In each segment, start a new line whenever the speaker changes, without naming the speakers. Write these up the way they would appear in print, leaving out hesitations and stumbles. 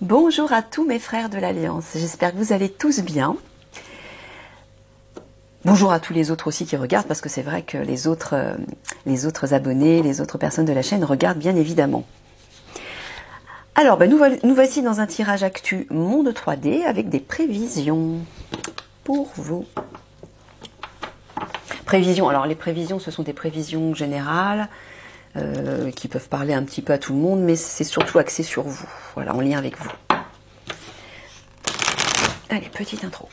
Bonjour à tous mes frères de l'Alliance, j'espère que vous allez tous bien. Bonjour à tous les autres aussi qui regardent, parce que c'est vrai que les autres abonnés, les autres personnes de la chaîne regardent bien évidemment. Alors, nous voici dans un tirage actu Monde 3D avec des prévisions pour vous. Prévisions, alors les prévisions, ce sont des prévisions générales qui peuvent parler un petit peu à tout le monde, mais c'est surtout axé sur vous, voilà, en lien avec vous. Allez, petite intro.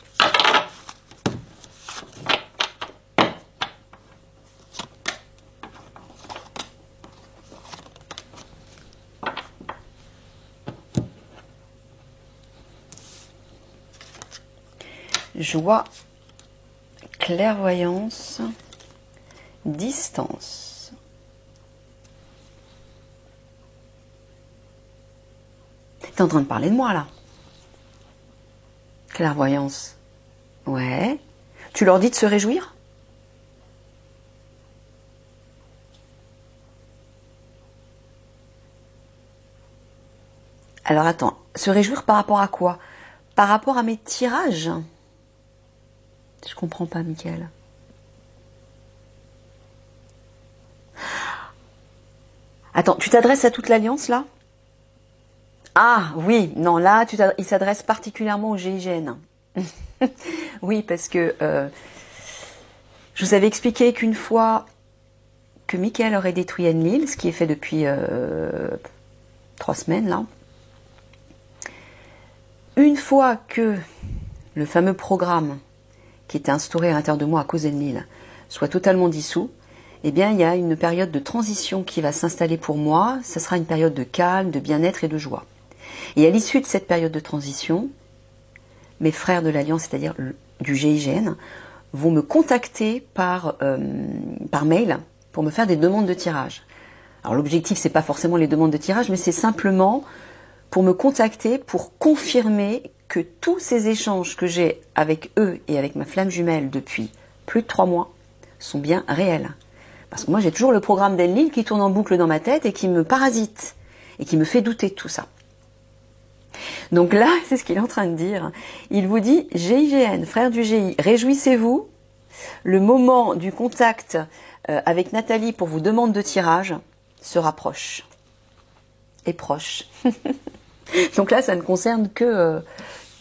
Joie, clairvoyance, distance. T'es en train de parler de moi là. Clairvoyance. Ouais. Tu leur dis de se réjouir? Alors attends, se réjouir par rapport à quoi? Par rapport à mes tirages? Je comprends pas, Mickaël. Attends, tu t'adresses à toute l'Alliance, là? Ah, oui, non, là, il s'adresse particulièrement au GIGN. Oui, parce que je vous avais expliqué qu'une fois que Mickaël aurait détruit Enlil, ce qui est fait depuis 3 semaines, là, une fois que le fameux programme qui était instauré à l'intérieur de moi à cause d'Enlil soit totalement dissous, eh bien, il y a une période de transition qui va s'installer pour moi. Ce sera une période de calme, de bien-être et de joie. Et à l'issue de cette période de transition, mes frères de l'Alliance, c'est-à-dire du GIGN, vont me contacter par mail pour me faire des demandes de tirage. Alors l'objectif, c'est pas forcément les demandes de tirage, mais c'est simplement pour me contacter, pour confirmer que tous ces échanges que j'ai avec eux et avec ma flamme jumelle depuis plus de 3 mois sont bien réels. Parce que moi, j'ai toujours le programme d'Enlil qui tourne en boucle dans ma tête et qui me parasite et qui me fait douter de tout ça. Donc là, c'est ce qu'il est en train de dire. Il vous dit, GIGN, frère du GI, réjouissez-vous. Le moment du contact avec Nathalie pour vos demandes de tirage se rapproche. Et proche. Donc là, ça ne concerne que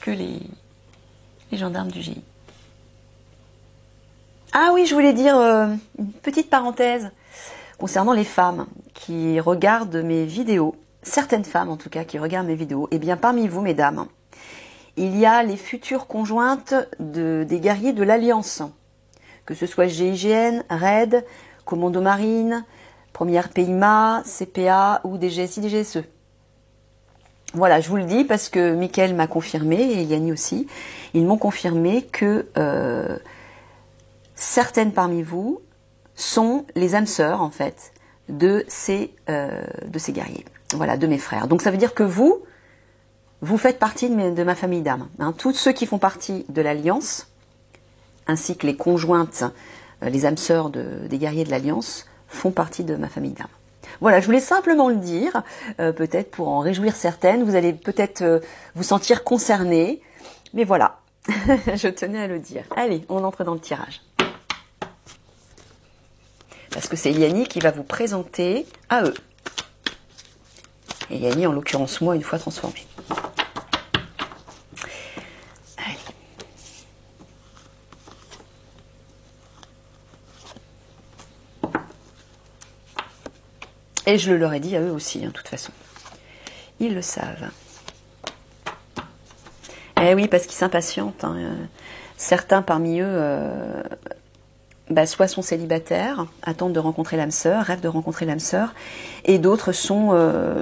les gendarmes du GI. Ah oui, je voulais dire une petite parenthèse concernant les femmes qui regardent mes vidéos. Certaines femmes, en tout cas, qui regardent mes vidéos. Eh bien, parmi vous, mesdames, il y a les futures conjointes des guerriers de l'Alliance. Que ce soit GIGN, RAID, Commando Marine, Première PIMA, CPA ou DGSI, DGSE. Voilà, je vous le dis parce que Mickaël m'a confirmé, et Yanni aussi, ils m'ont confirmé que certaines parmi vous sont les âmes sœurs, en fait, de ces guerriers. Voilà, de mes frères. Donc ça veut dire que vous faites partie de ma famille d'âmes. Hein. Tous ceux qui font partie de l'Alliance, ainsi que les conjointes, les âmes sœurs des guerriers de l'Alliance, font partie de ma famille d'âmes. Voilà, je voulais simplement le dire, peut-être pour en réjouir certaines. Vous allez peut-être vous sentir concernés, mais voilà, je tenais à le dire. Allez, on entre dans le tirage. Parce que c'est Yanni qui va vous présenter à eux. Et Yanni, en l'occurrence moi, une fois transformé. Allez. Et je le leur ai dit à eux aussi, de toute façon. Ils le savent. Eh oui, parce qu'ils s'impatientent. Hein. Certains parmi eux, soit sont célibataires, attendent de rencontrer l'âme sœur, rêvent de rencontrer l'âme sœur, et d'autres sont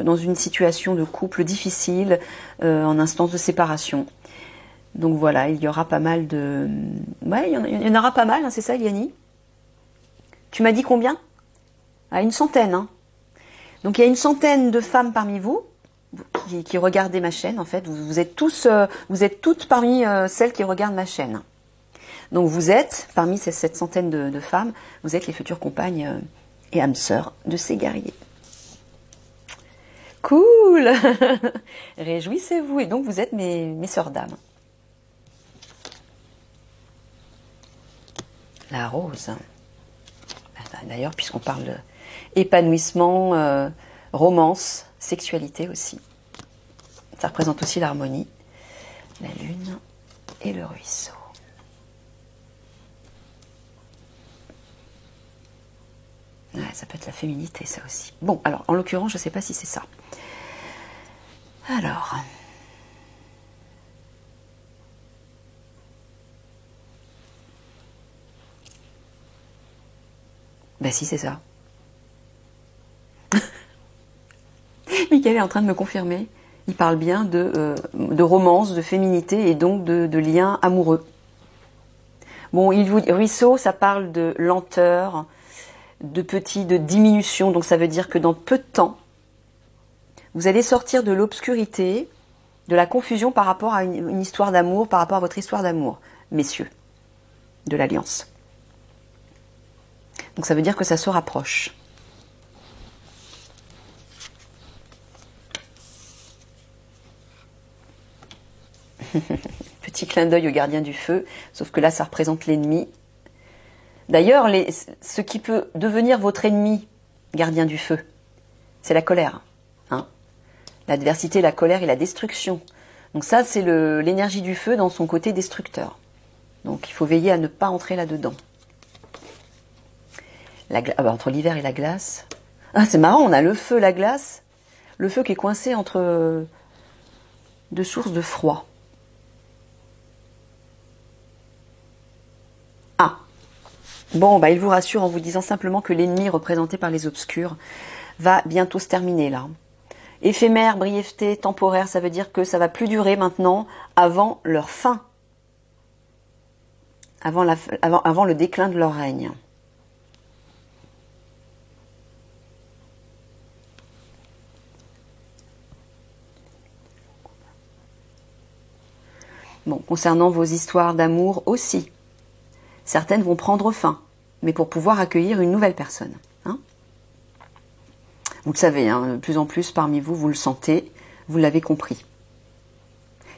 dans une situation de couple difficile, en instance de séparation. Donc voilà, il y aura pas mal de... Ouais, il y en aura pas mal, hein, c'est ça, Yanni? Tu m'as dit combien? Ah, 100. Hein. Donc il y a 100 de femmes parmi vous qui regardez ma chaîne, en fait. Vous êtes toutes parmi celles qui regardent ma chaîne. Donc vous êtes, parmi cette centaine de femmes, vous êtes les futures compagnes et âmes sœurs de ces guerriers. Cool. Réjouissez-vous. Et donc, vous êtes mes sœurs d'âme. La rose. D'ailleurs, puisqu'on parle d'épanouissement, romance, sexualité aussi. Ça représente aussi l'harmonie, la lune et le ruisseau. Ouais, ça peut être la féminité, ça aussi. Bon, alors, en l'occurrence, je ne sais pas si c'est ça. Alors... Ben si, c'est ça. Michael est en train de me confirmer. Il parle bien de romance, de féminité et donc de liens amoureux. Bon, il vous dit, ruisseau, ça parle de lenteur, de diminution. Donc ça veut dire que dans peu de temps, vous allez sortir de l'obscurité, de la confusion par rapport à une histoire d'amour, par rapport à votre histoire d'amour, messieurs, de l'alliance. Donc ça veut dire que ça se rapproche. Petit clin d'œil au gardien du feu, sauf que là ça représente l'ennemi. D'ailleurs, ce qui peut devenir votre ennemi, gardien du feu, c'est la colère. Hein, l'adversité, la colère et la destruction. Donc ça, c'est l'énergie du feu dans son côté destructeur. Donc il faut veiller à ne pas entrer là-dedans. Entre l'hiver et la glace. Ah, c'est marrant, on a le feu, la glace. Le feu qui est coincé entre deux sources de froid. Ah. Bon, il vous rassure en vous disant simplement que l'ennemi représenté par les obscurs va bientôt se terminer là. Éphémère, brièveté, temporaire, ça veut dire que ça va plus durer maintenant avant leur fin. Avant le déclin de leur règne. Bon, concernant vos histoires d'amour aussi, certaines vont prendre fin, mais pour pouvoir accueillir une nouvelle personne. Hein, vous le savez, de plus en plus parmi vous, vous le sentez, vous l'avez compris,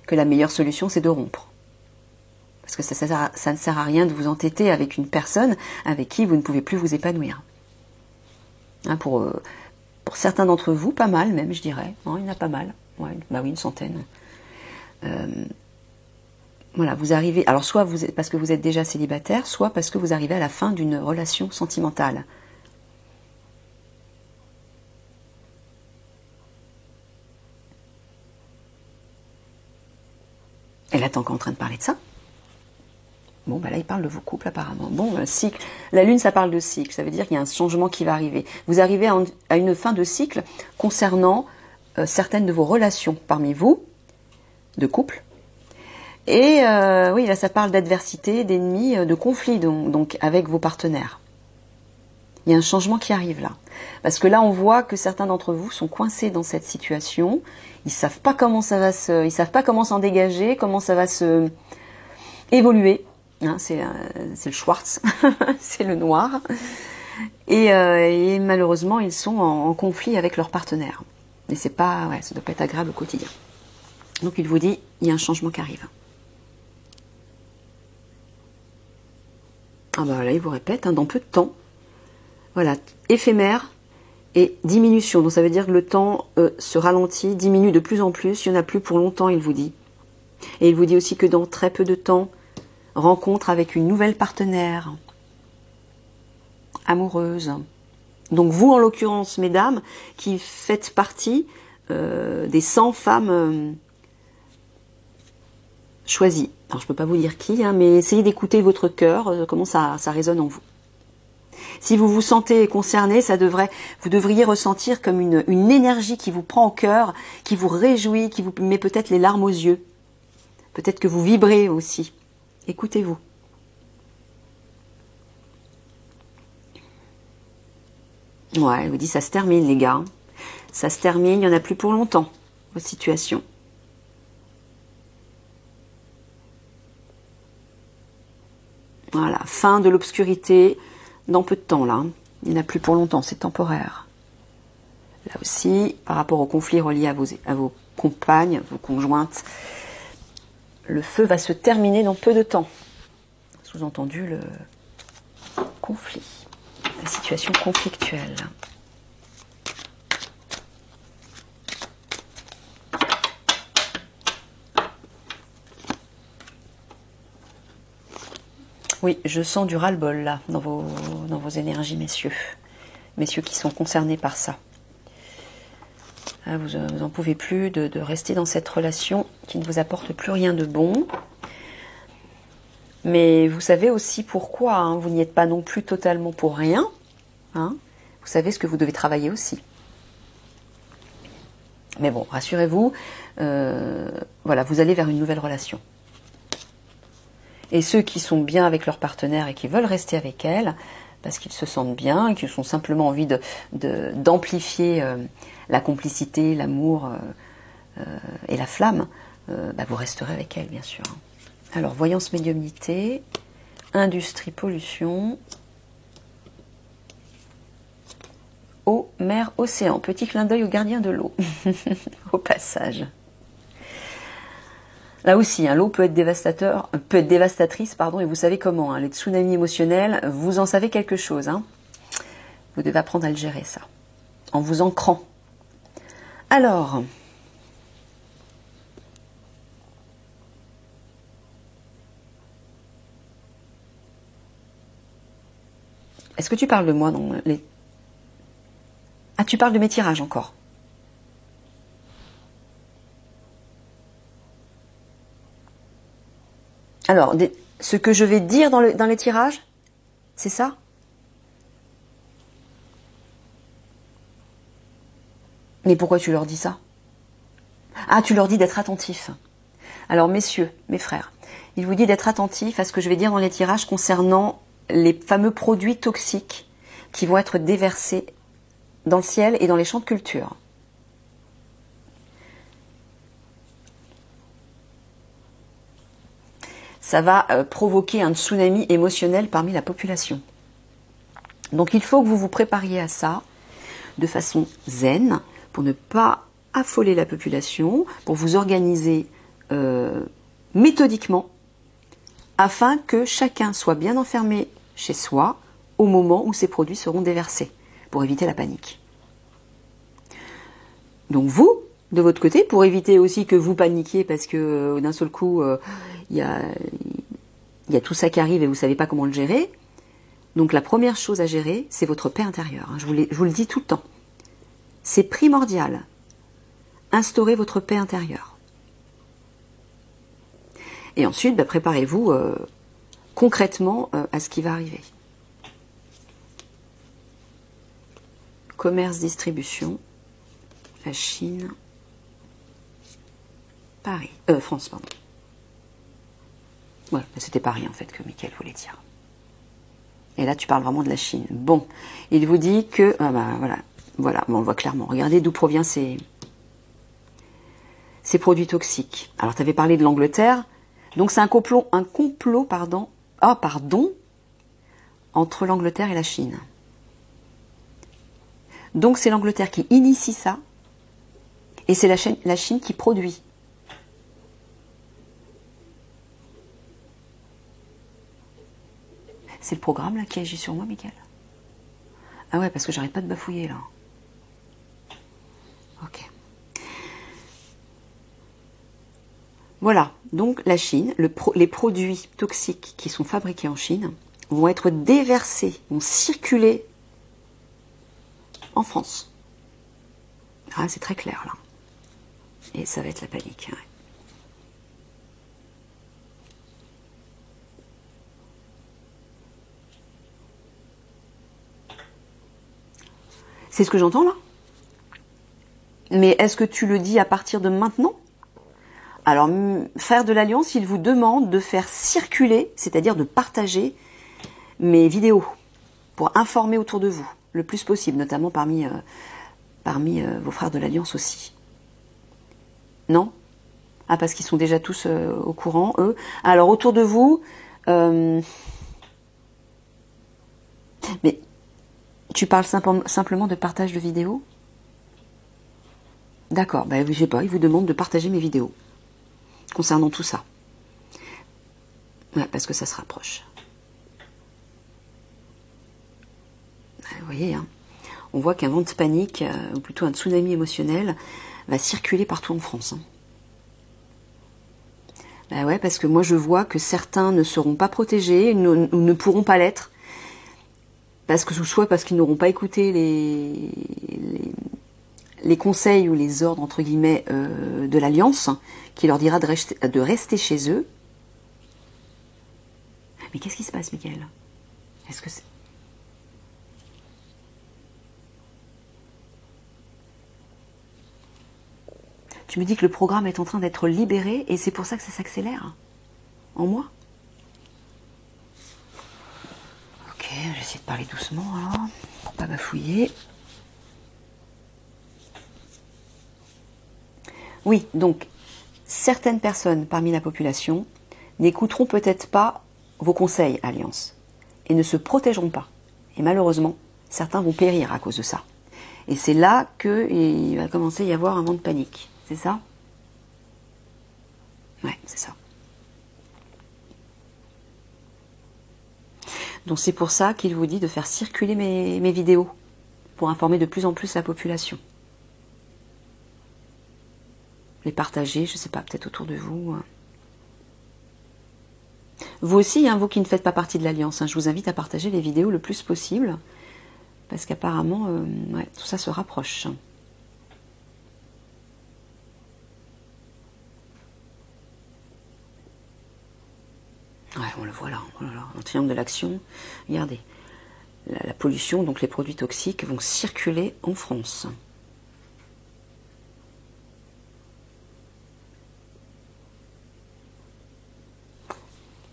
que la meilleure solution, c'est de rompre. Parce que ça ne sert à rien de vous entêter avec une personne avec qui vous ne pouvez plus vous épanouir. Hein, pour certains d'entre vous, pas mal même, je dirais. Hein, il y en a pas mal. Ouais, oui, une centaine. Voilà, vous arrivez, alors soit parce que vous êtes déjà célibataire, soit parce que vous arrivez à la fin d'une relation sentimentale. Et là, t'es encore en train de parler de ça. Bon, là, il parle de vos couples apparemment. Bon, cycle. La lune, ça parle de cycle. Ça veut dire qu'il y a un changement qui va arriver. Vous arrivez à une fin de cycle concernant certaines de vos relations parmi vous, de couple. Et oui, là, ça parle d'adversité, d'ennemis, de conflits, donc avec vos partenaires. Il y a un changement qui arrive là. Parce que là, on voit que certains d'entre vous sont coincés dans cette situation. Ils savent pas comment ils savent pas comment s'en dégager, comment ça va se évoluer. Hein, c'est le Schwartz, c'est le noir. Et malheureusement, ils sont en conflit avec leurs partenaires. Et c'est pas, ça doit pas être agréable au quotidien. Donc il vous dit, il y a un changement qui arrive. Ah là, il vous répète, dans peu de temps, voilà, éphémère et diminution. Donc ça veut dire que le temps se ralentit, diminue de plus en plus, il n'y en a plus pour longtemps, il vous dit. Et il vous dit aussi que dans très peu de temps, rencontre avec une nouvelle partenaire, amoureuse. Donc vous, en l'occurrence, mesdames, qui faites partie des 100 femmes choisies. Alors je ne peux pas vous dire qui, mais essayez d'écouter votre cœur, comment ça résonne en vous. Si vous vous sentez concerné, vous devriez ressentir comme une énergie qui vous prend au cœur, qui vous réjouit, qui vous met peut-être les larmes aux yeux. Peut-être que vous vibrez aussi. Écoutez-vous. Ouais, elle vous dit ça se termine les gars. Ça se termine, il n'y en a plus pour longtemps, vos situations. Voilà, fin de l'obscurité dans peu de temps là. Il n'y en a plus pour longtemps, c'est temporaire. Là aussi, par rapport aux conflits reliés à vos compagnes, vos conjointes, le feu va se terminer dans peu de temps. Sous-entendu, le conflit, la situation conflictuelle. Oui, je sens du ras-le-bol là, dans vos énergies, messieurs. Messieurs qui sont concernés par ça. Vous n'en pouvez plus de rester dans cette relation qui ne vous apporte plus rien de bon. Mais vous savez aussi pourquoi, hein, vous n'y êtes pas non plus totalement pour rien. Hein. Vous savez ce que vous devez travailler aussi. Mais bon, rassurez-vous, voilà, vous allez vers une nouvelle relation. Et ceux qui sont bien avec leur partenaire et qui veulent rester avec elle, parce qu'ils se sentent bien et qu'ils ont simplement envie d'amplifier la complicité, l'amour et la flamme, vous resterez avec elle, bien sûr. Alors, voyance, médiumnité, industrie, pollution, eau, mer, océan. Petit clin d'œil au gardien de l'eau, au passage. Là aussi, hein, l'eau peut être dévastatrice, pardon, et vous savez comment. Hein, les tsunamis émotionnels, vous en savez quelque chose. Hein. Vous devez apprendre à le gérer, ça, en vous ancrant. Alors, est-ce que tu parles de moi dans les... Ah, tu parles de mes tirages encore. Alors, ce que je vais dire dans les tirages, c'est ça? Mais pourquoi tu leur dis ça? Ah, tu leur dis d'être attentifs. Alors, messieurs, mes frères, il vous dit d'être attentifs à ce que je vais dire dans les tirages concernant les fameux produits toxiques qui vont être déversés dans le ciel et dans les champs de culture. Ça va provoquer un tsunami émotionnel parmi la population. Donc il faut que vous vous prépariez à ça de façon zen, pour ne pas affoler la population, pour vous organiser méthodiquement, afin que chacun soit bien enfermé chez soi au moment où ces produits seront déversés, pour éviter la panique. Donc vous, de votre côté, pour éviter aussi que vous paniquiez, parce que d'un seul coup, il y a tout ça qui arrive et vous ne savez pas comment le gérer. Donc la première chose à gérer, c'est votre paix intérieure. Je vous le dis tout le temps. C'est primordial. Instaurez votre paix intérieure. Et ensuite, préparez-vous concrètement à ce qui va arriver. Commerce, distribution, la Chine, Paris, France, pardon. Ouais, c'était Paris en fait que Mickaël voulait dire. Et là, tu parles vraiment de la Chine. Bon, il vous dit que, voilà, on le voit clairement. Regardez d'où proviennent ces produits toxiques. Alors, tu avais parlé de l'Angleterre. Donc, c'est un complot, entre l'Angleterre et la Chine. Donc, c'est l'Angleterre qui initie ça. Et c'est la Chine qui produit. C'est le programme là qui agit sur moi, Mickaël? Ah ouais, parce que j'arrête pas de bafouiller là. Ok. Voilà, donc la Chine, les produits toxiques qui sont fabriqués en Chine vont être déversés, vont circuler en France. Ah, c'est très clair là. Et ça va être la panique. Ouais. C'est ce que j'entends là. Mais est-ce que tu le dis à partir de maintenant? Alors, frère de l'Alliance, il vous demande de faire circuler, c'est-à-dire de partager mes vidéos pour informer autour de vous le plus possible, notamment parmi vos frères de l'Alliance aussi. Non? Ah, parce qu'ils sont déjà tous au courant, eux. Alors, autour de vous... Mais tu parles simplement de partage de vidéos? D'accord, je sais pas, il vous demande de partager mes vidéos concernant tout ça. Ouais, parce que ça se rapproche. Vous voyez, hein, on voit qu'un vent de panique, ou plutôt un tsunami émotionnel, va circuler partout en France. Ouais, parce que moi je vois que certains ne seront pas protégés, ou ne pourront pas l'être, parce que soit parce qu'ils n'auront pas écouté les conseils ou les ordres entre guillemets de l'Alliance, qui leur dira de rester chez eux. Mais qu'est-ce qui se passe, Mickaël? Est-ce que c'est... Tu me dis que le programme est en train d'être libéré et c'est pour ça que ça s'accélère en moi? Ok, j'essaie de parler doucement alors, pour pas bafouiller. Oui, donc, certaines personnes parmi la population n'écouteront peut-être pas vos conseils, Alliance, et ne se protégeront pas. Et malheureusement, certains vont périr à cause de ça. Et c'est là qu'il va commencer à y avoir un vent de panique. C'est ça? Ouais, c'est ça. Donc c'est pour ça qu'il vous dit de faire circuler mes vidéos, pour informer de plus en plus la population. Les partager, je ne sais pas, peut-être autour de vous. Vous aussi, hein, vous qui ne faites pas partie de l'Alliance, hein, je vous invite à partager les vidéos le plus possible, parce qu'apparemment, ouais, tout ça se rapproche. Ouais, on le voit là, oh là là, un triangle de l'action. Regardez, la pollution, donc les produits toxiques, vont circuler en France.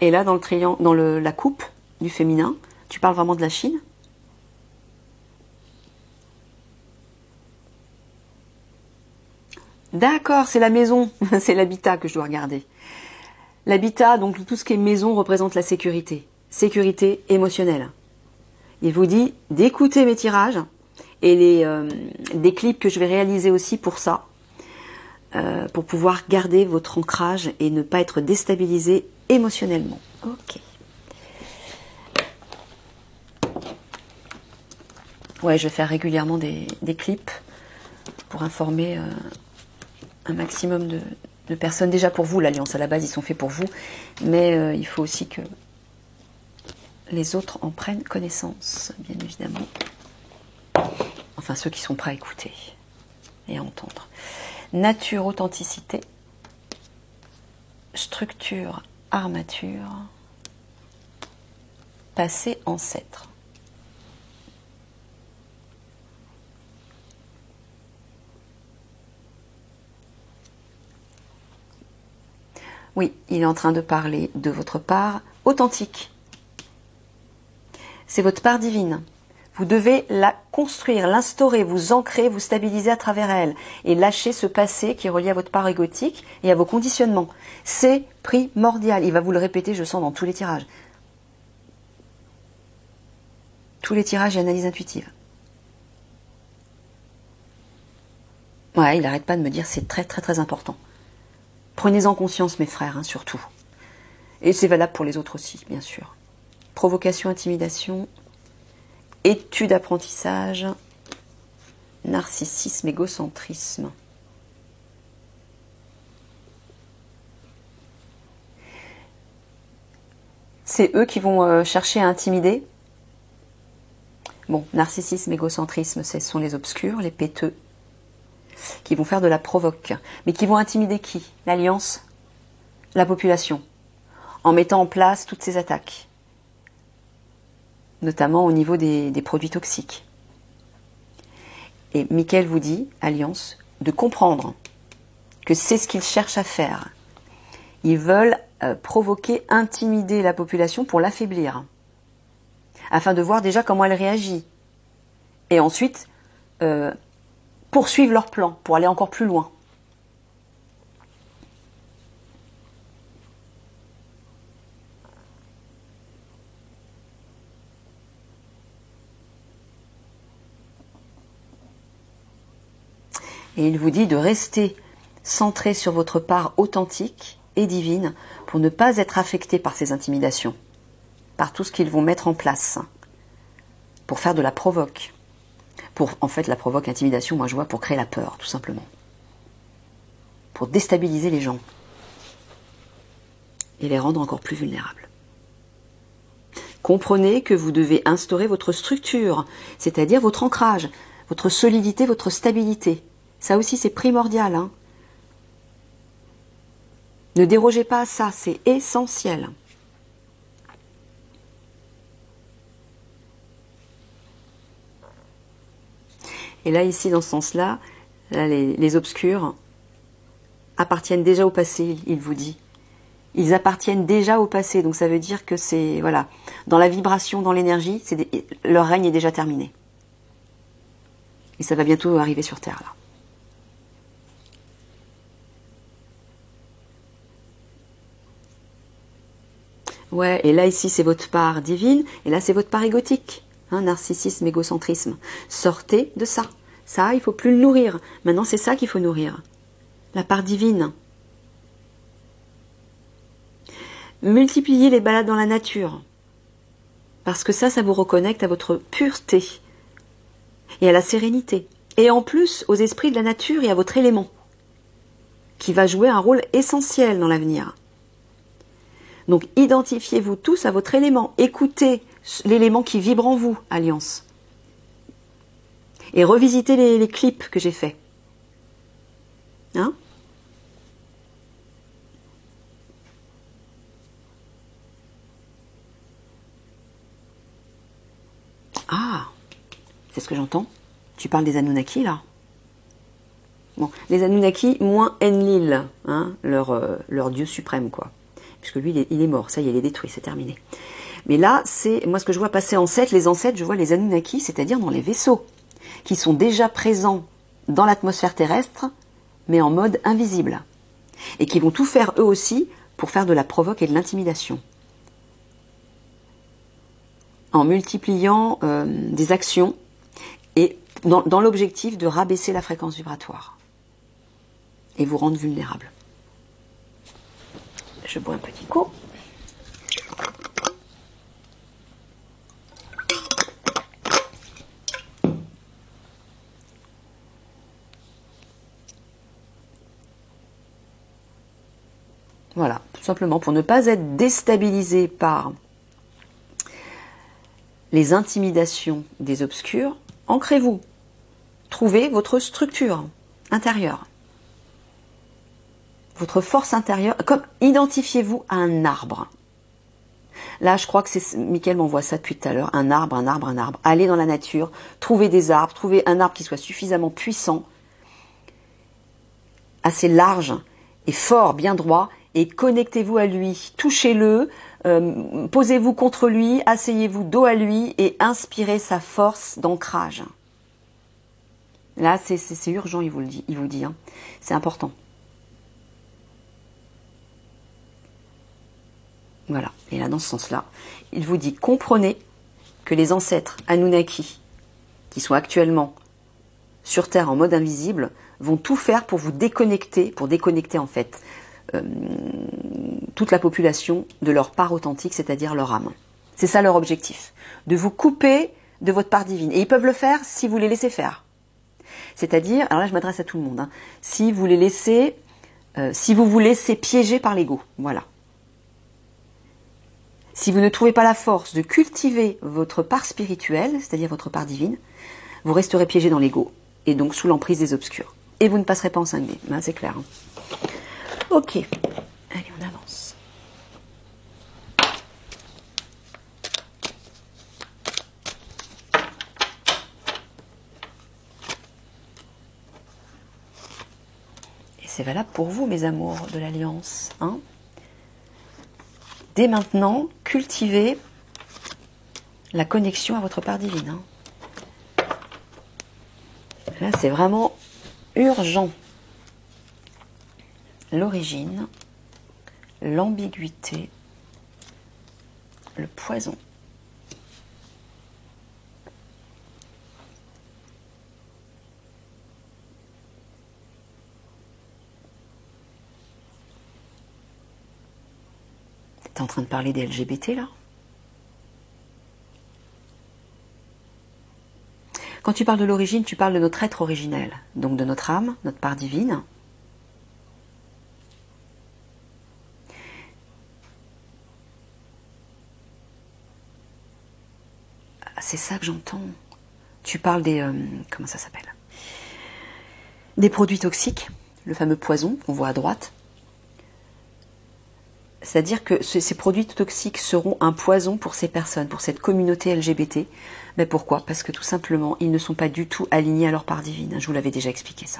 Et là, dans le triangle, dans la coupe du féminin, tu parles vraiment de la Chine? D'accord, c'est la maison, c'est l'habitat que je dois regarder. L'habitat, donc tout ce qui est maison, représente la sécurité. Sécurité émotionnelle. Il vous dit d'écouter mes tirages et des clips que je vais réaliser aussi pour ça, pour pouvoir garder votre ancrage et ne pas être déstabilisé émotionnellement. Ok. Ouais, je vais faire régulièrement des clips pour informer un maximum de personnes. Déjà pour vous, l'Alliance, à la base, ils sont faits pour vous. Mais il faut aussi que les autres en prennent connaissance, bien évidemment. Enfin, ceux qui sont prêts à écouter et à entendre. Nature, authenticité. Structure, armature. Passé, ancêtre. Oui, il est en train de parler de votre part authentique. C'est votre part divine. Vous devez la construire, l'instaurer, vous ancrer, vous stabiliser à travers elle et lâcher ce passé qui est relié à votre part égotique et à vos conditionnements. C'est primordial. Il va vous le répéter, je sens, dans tous les tirages. Tous les tirages et analyses intuitives. Ouais, il n'arrête pas de me dire c'est très très très important. Prenez-en conscience, mes frères, hein, surtout. Et c'est valable pour les autres aussi, bien sûr. Provocation, intimidation, étude, apprentissage, narcissisme, égocentrisme. C'est eux qui vont chercher à intimider. Bon, narcissisme, égocentrisme, ce sont les obscurs, les péteux, qui vont faire de la provoque. Mais qui vont intimider qui? L'Alliance, la population, en mettant en place toutes ces attaques, notamment au niveau des produits toxiques. Et Mickaël vous dit, Alliance, de comprendre que c'est ce qu'ils cherchent à faire. Ils veulent provoquer, intimider la population pour l'affaiblir, afin de voir déjà comment elle réagit. Et ensuite, poursuivre leur plan pour aller encore plus loin. Et il vous dit de rester centré sur votre part authentique et divine pour ne pas être affecté par ces intimidations, par tout ce qu'ils vont mettre en place pour faire de la provoque. En fait, la provoque, intimidation, moi je vois pour créer la peur, tout simplement. Pour déstabiliser les gens et les rendre encore plus vulnérables. Comprenez que vous devez instaurer votre structure, c'est-à-dire votre ancrage, votre solidité, votre stabilité. Ça aussi, c'est primordial. Hein. Ne dérogez pas à ça, c'est essentiel. Et là, ici, dans ce sens-là, là, les obscurs appartiennent déjà au passé, il vous dit. Ils appartiennent déjà au passé, donc ça veut dire que c'est, voilà, dans la vibration, dans l'énergie, leur règne est déjà terminé. Et ça va bientôt arriver sur Terre, là. Ouais, et là, ici, c'est votre part divine, et là, c'est votre part égotique. Hein, narcissisme, égocentrisme. Sortez de ça. Ça, il faut plus le nourrir. Maintenant, c'est ça qu'il faut nourrir. La part divine. Multipliez les balades dans la nature. Parce que ça vous reconnecte à votre pureté. Et à la sérénité. Et en plus, aux esprits de la nature et à votre élément. Qui va jouer un rôle essentiel dans l'avenir. Donc, identifiez-vous tous à votre élément. Écoutez l'élément qui vibre en vous, Alliance. Et revisitez les clips que j'ai faits. Hein? Ah, c'est ce que j'entends. Tu parles des Anunnaki, là? Bon, les Anunnaki, moins Enlil, hein, leur dieu suprême, quoi. Puisque lui, il est mort, ça y est, il est détruit, c'est terminé. Mais là, c'est moi ce que je vois passer les ancêtres, je vois les Anunnaki, c'est-à-dire dans les vaisseaux, qui sont déjà présents dans l'atmosphère terrestre, mais en mode invisible. Et qui vont tout faire eux aussi pour faire de la provoque et de l'intimidation. En multipliant des actions et dans l'objectif de rabaisser la fréquence vibratoire. Et vous rendre vulnérable. Je bois un petit coup. Voilà, tout simplement pour ne pas être déstabilisé par les intimidations des obscurs, ancrez-vous. Trouvez votre structure intérieure. Votre force intérieure, comme identifiez-vous à un arbre. Là, je crois que c'est Mickaël m'envoie ça depuis tout à l'heure, un arbre, un arbre, un arbre. Allez dans la nature, trouvez des arbres, trouvez un arbre qui soit suffisamment puissant, assez large et fort, bien droit, et connectez-vous à lui, touchez-le, posez-vous contre lui, asseyez-vous dos à lui et inspirez sa force d'ancrage. Là, c'est urgent, il vous dit, hein. C'est important. Voilà, et là, dans ce sens-là, il vous dit, comprenez que les ancêtres Anunnaki, qui sont actuellement sur Terre en mode invisible, vont tout faire pour vous déconnecter, en fait, toute la population de leur part authentique, c'est-à-dire leur âme. C'est ça leur objectif, de vous couper de votre part divine. Et ils peuvent le faire si vous les laissez faire. C'est-à-dire, alors là je m'adresse à tout le monde, hein, si vous vous laissez piéger par l'ego, voilà. Si vous ne trouvez pas la force de cultiver votre part spirituelle, c'est-à-dire votre part divine, vous resterez piégé dans l'ego, et donc sous l'emprise des obscurs. Et vous ne passerez pas en 5D, ben, c'est clair. Hein. Ok, allez, on avance. Et c'est valable pour vous, mes amours de l'Alliance. Hein. Dès maintenant, cultivez la connexion à votre part divine. Hein. Là, c'est vraiment urgent. L'origine, l'ambiguïté, le poison. T'es en train de parler des LGBT là? Quand tu parles de l'origine, tu parles de notre être originel, donc de notre âme, notre part divine. C'est ça que j'entends. Tu parles des... comment ça s'appelle? Des produits toxiques, le fameux poison qu'on voit à droite. C'est-à-dire que ces produits toxiques seront un poison pour ces personnes, pour cette communauté LGBT. Mais pourquoi? Parce que tout simplement, ils ne sont pas du tout alignés à leur part divine. Je vous l'avais déjà expliqué ça.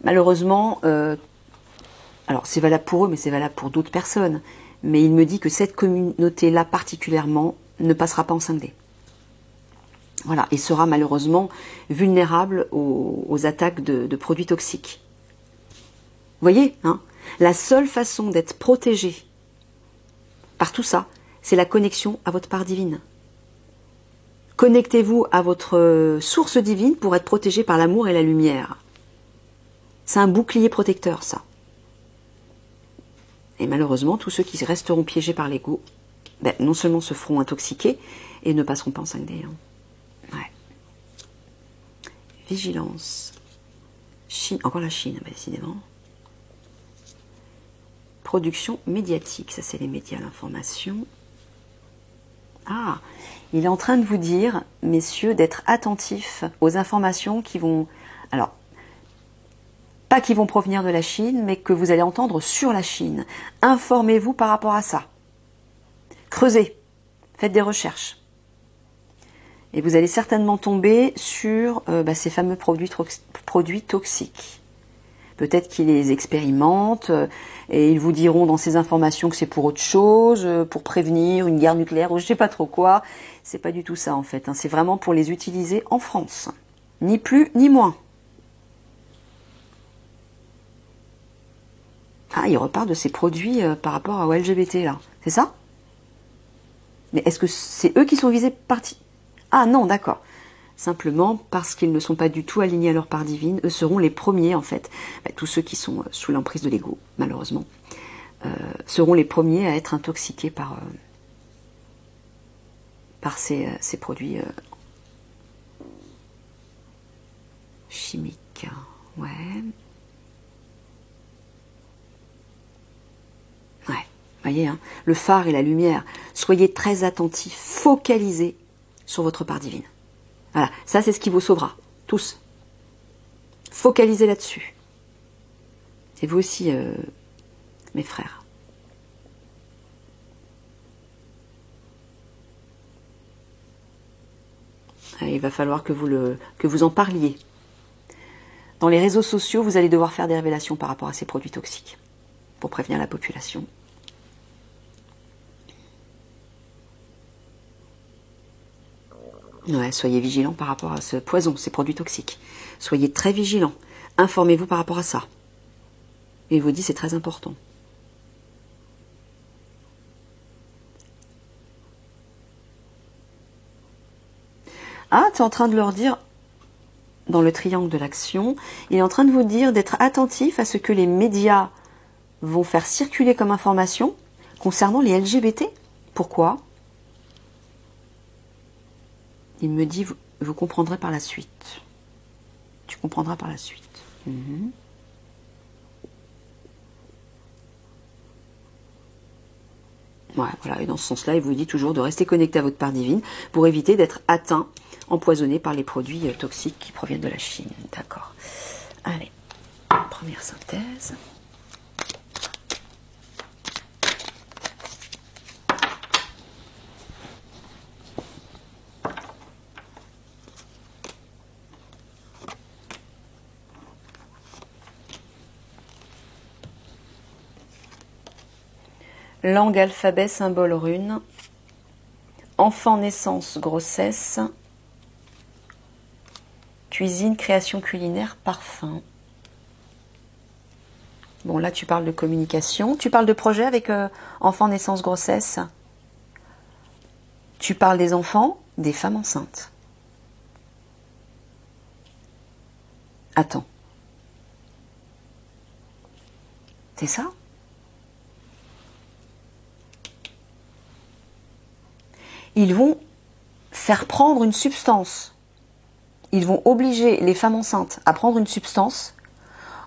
Malheureusement, alors c'est valable pour eux, mais c'est valable pour d'autres personnes. Mais il me dit que cette communauté-là particulièrement ne passera pas en 5D. Voilà, et sera malheureusement vulnérable aux attaques de produits toxiques. Vous voyez, hein? La seule façon d'être protégé par tout ça, c'est la connexion à votre part divine. Connectez-vous à votre source divine pour être protégé par l'amour et la lumière. C'est un bouclier protecteur, ça. Et malheureusement, tous ceux qui resteront piégés par l'ego, ben, non seulement se feront intoxiquer, et ne passeront pas en 5D. Hein. Ouais. Vigilance. Chine, encore la Chine, ben, décidément. Production médiatique, ça c'est les médias, l'information. Ah, il est en train de vous dire, messieurs, d'être attentifs aux informations qui vont... Alors, pas qui vont provenir de la Chine, mais que vous allez entendre sur la Chine. Informez-vous par rapport à ça. Creusez, faites des recherches. Et vous allez certainement tomber sur ces fameux produits toxiques. Peut-être qu'ils les expérimentent et ils vous diront dans ces informations que c'est pour autre chose, pour prévenir une guerre nucléaire ou je ne sais pas trop quoi. C'est pas du tout ça en fait. Hein. C'est vraiment pour les utiliser en France. Ni plus ni moins. Ah, il repart de ces produits par rapport aux LGBT là. C'est ça? Mais est-ce que c'est eux qui sont visés par... Ah non, d'accord. Simplement parce qu'ils ne sont pas du tout alignés à leur part divine, eux seront les premiers en fait, tous ceux qui sont sous l'emprise de l'ego, malheureusement, seront les premiers à être intoxiqués par ces produits chimiques. Ouais. Ouais, voyez, hein, le phare et la lumière. Soyez très attentifs, focalisés sur votre part divine. Voilà, ça c'est ce qui vous sauvera, tous. Focalisez là-dessus. Et vous aussi, mes frères. Il va falloir que vous en parliez. Dans les réseaux sociaux, vous allez devoir faire des révélations par rapport à ces produits toxiques pour prévenir la population. Ouais, soyez vigilants par rapport à ce poison, ces produits toxiques. Soyez très vigilants. Informez-vous par rapport à ça. Et il vous dit c'est très important. Ah, tu es en train de leur dire, dans le triangle de l'action, il est en train de vous dire d'être attentif à ce que les médias vont faire circuler comme information concernant les LGBT. Pourquoi? Il me dit, vous comprendrez par la suite. Tu comprendras par la suite. Ouais, voilà. Et dans ce sens-là, il vous dit toujours de rester connecté à votre part divine pour éviter d'être atteint, empoisonné par les produits toxiques qui proviennent de la Chine. D'accord. Allez, première synthèse. Langue, alphabet, symbole, rune. Enfant, naissance, grossesse. Cuisine, création culinaire, parfum. Bon, là, tu parles de communication. Tu parles de projet avec enfant, naissance, grossesse. Tu parles des enfants, des femmes enceintes. Attends. C'est ça? ils vont faire prendre une substance. Ils vont obliger les femmes enceintes à prendre une substance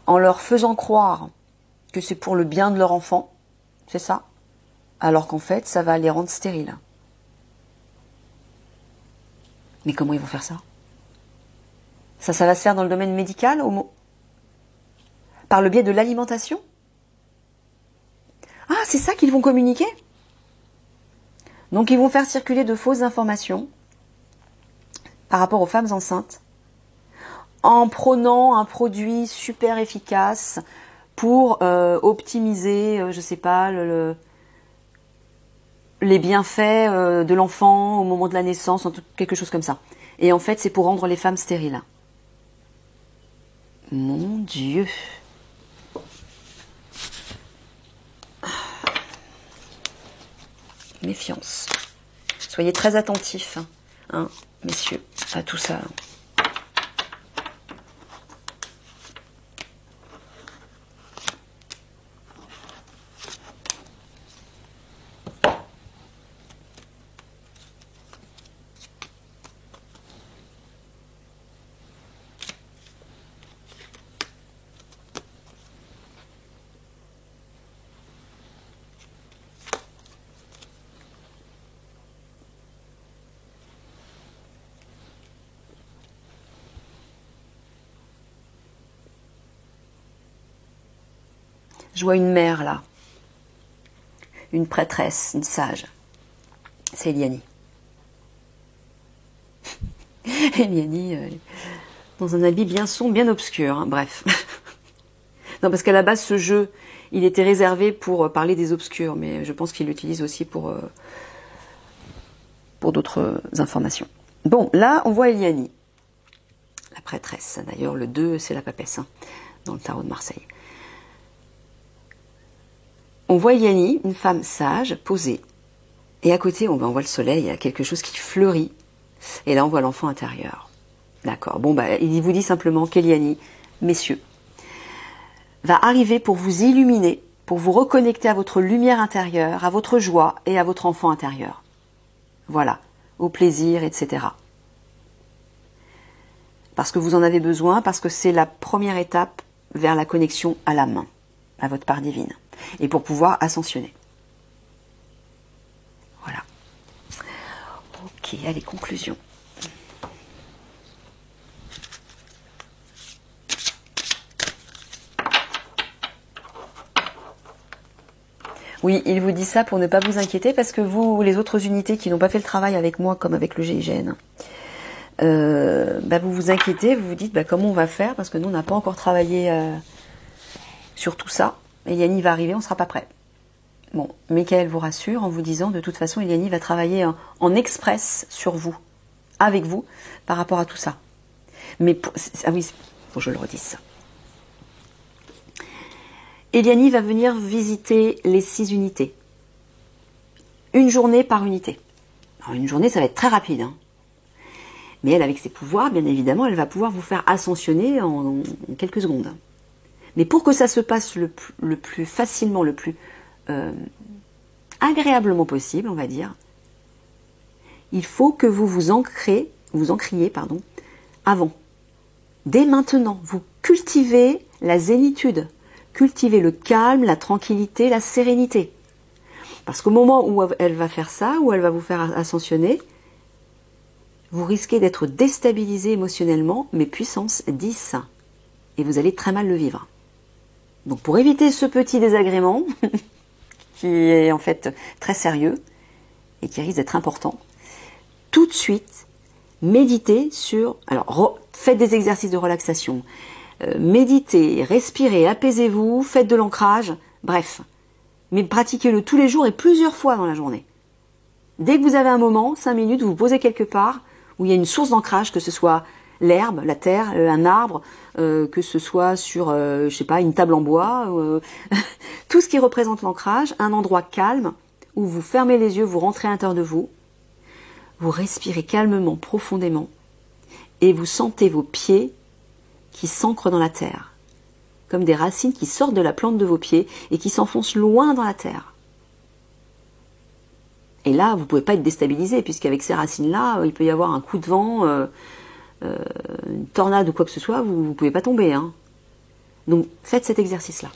en leur faisant croire que c'est pour le bien de leur enfant, c'est ça, alors qu'en fait, ça va les rendre stériles. Mais comment ils vont faire ça? Ça va se faire dans le domaine médical, par le biais de l'alimentation? Ah, c'est ça qu'ils vont communiquer? Donc ils vont faire circuler de fausses informations par rapport aux femmes enceintes en prônant un produit super efficace pour optimiser, je sais pas, les bienfaits de l'enfant au moment de la naissance, quelque chose comme ça. Et en fait, c'est pour rendre les femmes stériles. Mon Dieu. Méfiance. Soyez très attentifs, hein, messieurs, à tout ça. Je vois une mère là, une prêtresse, une sage. C'est Eliani. Eliani, dans un habit bien sombre, bien obscur, hein, bref. Non, parce qu'à la base, ce jeu, il était réservé pour parler des obscurs, mais je pense qu'il l'utilise aussi pour d'autres informations. Bon, là, on voit Eliani, la prêtresse. D'ailleurs, le 2, c'est la papesse, hein, dans le tarot de Marseille. On voit Eliani, une femme sage, posée. Et à côté, on voit le soleil, il y a quelque chose qui fleurit. Et là, on voit l'enfant intérieur. D'accord. Bon, il vous dit simplement qu'Eliani, messieurs, va arriver pour vous illuminer, pour vous reconnecter à votre lumière intérieure, à votre joie et à votre enfant intérieur. Voilà. Au plaisir, etc. Parce que vous en avez besoin, parce que c'est la première étape vers la connexion à la main, à votre part divine. Et pour pouvoir ascensionner. Voilà. Ok, allez, conclusion. Oui, il vous dit ça pour ne pas vous inquiéter, parce que vous, les autres unités qui n'ont pas fait le travail avec moi, comme avec le GIGN, vous vous inquiétez, vous vous dites comment on va faire, parce que nous, on n'a pas encore travaillé sur tout ça. Eliani va arriver, on ne sera pas prêt. Bon, Michael vous rassure en vous disant, de toute façon, Eliani va travailler en express sur vous, avec vous, par rapport à tout ça. Mais, ah oui, faut que je le redise ça. Eliani va venir visiter les 6 unités. Une journée par unité. Alors, une journée, ça va être très rapide, hein. Mais elle, avec ses pouvoirs, bien évidemment, elle va pouvoir vous faire ascensionner en quelques secondes. Mais pour que ça se passe le plus facilement, le plus agréablement possible, on va dire, il faut que vous vous encriez, avant. Dès maintenant, vous cultivez la zénitude, cultivez le calme, la tranquillité, la sérénité. Parce qu'au moment où elle va faire ça, où elle va vous faire ascensionner, vous risquez d'être déstabilisé émotionnellement, mais puissance 10. Et vous allez très mal le vivre. Donc pour éviter ce petit désagrément, qui est en fait très sérieux, et qui risque d'être important, tout de suite, méditez sur... Alors, faites des exercices de relaxation, méditez, respirez, apaisez-vous, faites de l'ancrage, bref. Mais pratiquez-le tous les jours et plusieurs fois dans la journée. Dès que vous avez un moment, 5 minutes, vous vous posez quelque part, où il y a une source d'ancrage, que ce soit l'herbe, la terre, un arbre, que ce soit sur, je sais pas, une table en bois, tout ce qui représente l'ancrage, un endroit calme, où vous fermez les yeux, vous rentrez à l'intérieur de vous, vous respirez calmement, profondément, et vous sentez vos pieds qui s'ancrent dans la terre, comme des racines qui sortent de la plante de vos pieds et qui s'enfoncent loin dans la terre. Et là, vous ne pouvez pas être déstabilisé, puisqu'avec ces racines-là, il peut y avoir un coup de vent, une tornade ou quoi que ce soit, vous ne pouvez pas tomber. Hein. Donc, faites cet exercice-là.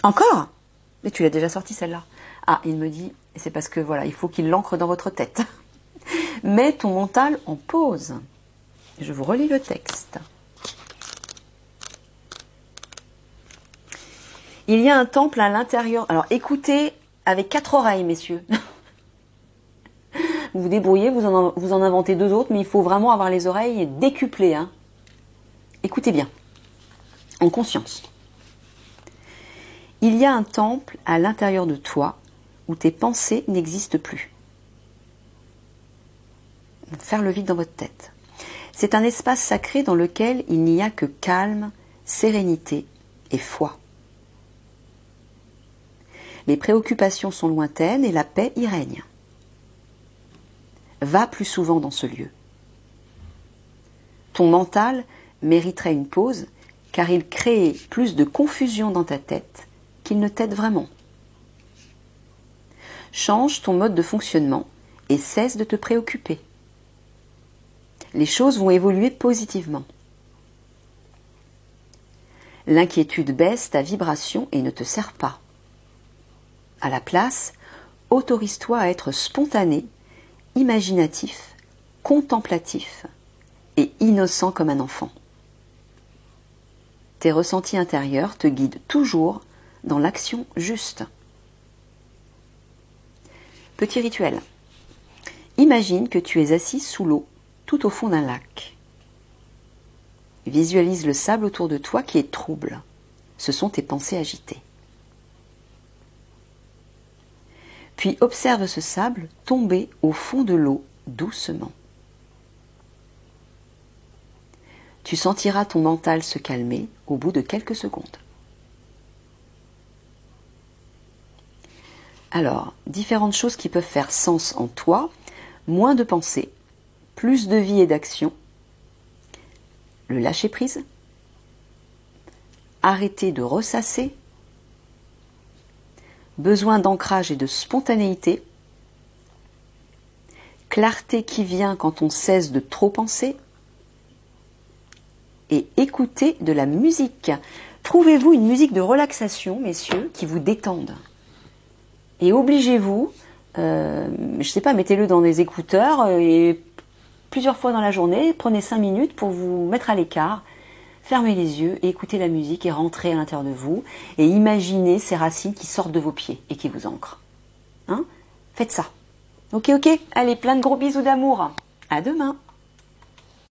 Encore? Mais tu l'as déjà sorti celle-là. Ah, il me dit, et c'est parce que voilà, il faut qu'il l'ancre dans votre tête. Mets ton mental en pause. Je vous relis le texte. Il y a un temple à l'intérieur. Alors écoutez avec 4 oreilles, messieurs. Vous vous débrouillez, vous en inventez 2 autres, mais il faut vraiment avoir les oreilles décuplées. Hein. Écoutez bien, en conscience. Il y a un temple à l'intérieur de toi où tes pensées n'existent plus. Faire le vide dans votre tête. C'est un espace sacré dans lequel il n'y a que calme, sérénité et foi. Les préoccupations sont lointaines et la paix y règne. Va plus souvent dans ce lieu. Ton mental mériterait une pause car il crée plus de confusion dans ta tête qu'il ne t'aide vraiment. Change ton mode de fonctionnement et cesse de te préoccuper. Les choses vont évoluer positivement. L'inquiétude baisse ta vibration et ne te sert pas. À la place, autorise-toi à être spontané, imaginatif, contemplatif et innocent comme un enfant. Tes ressentis intérieurs te guident toujours dans l'action juste. Petit rituel. Imagine que tu es assis sous l'eau, tout au fond d'un lac. Visualise le sable autour de toi qui est trouble. Ce sont tes pensées agitées. Puis observe ce sable tomber au fond de l'eau doucement. Tu sentiras ton mental se calmer au bout de quelques secondes. Alors, différentes choses qui peuvent faire sens en toi, moins de pensées, plus de vie et d'action, le lâcher-prise, arrêter de ressasser, besoin d'ancrage et de spontanéité, clarté qui vient quand on cesse de trop penser, et écouter de la musique. Trouvez-vous une musique de relaxation, messieurs, qui vous détende. Et obligez-vous, je sais pas, mettez-le dans des écouteurs et plusieurs fois dans la journée, prenez 5 minutes pour vous mettre à l'écart, fermez les yeux et écoutez la musique et rentrez à l'intérieur de vous et imaginez ces racines qui sortent de vos pieds et qui vous ancrent. Hein? Faites ça. Ok, allez, plein de gros bisous d'amour. À demain.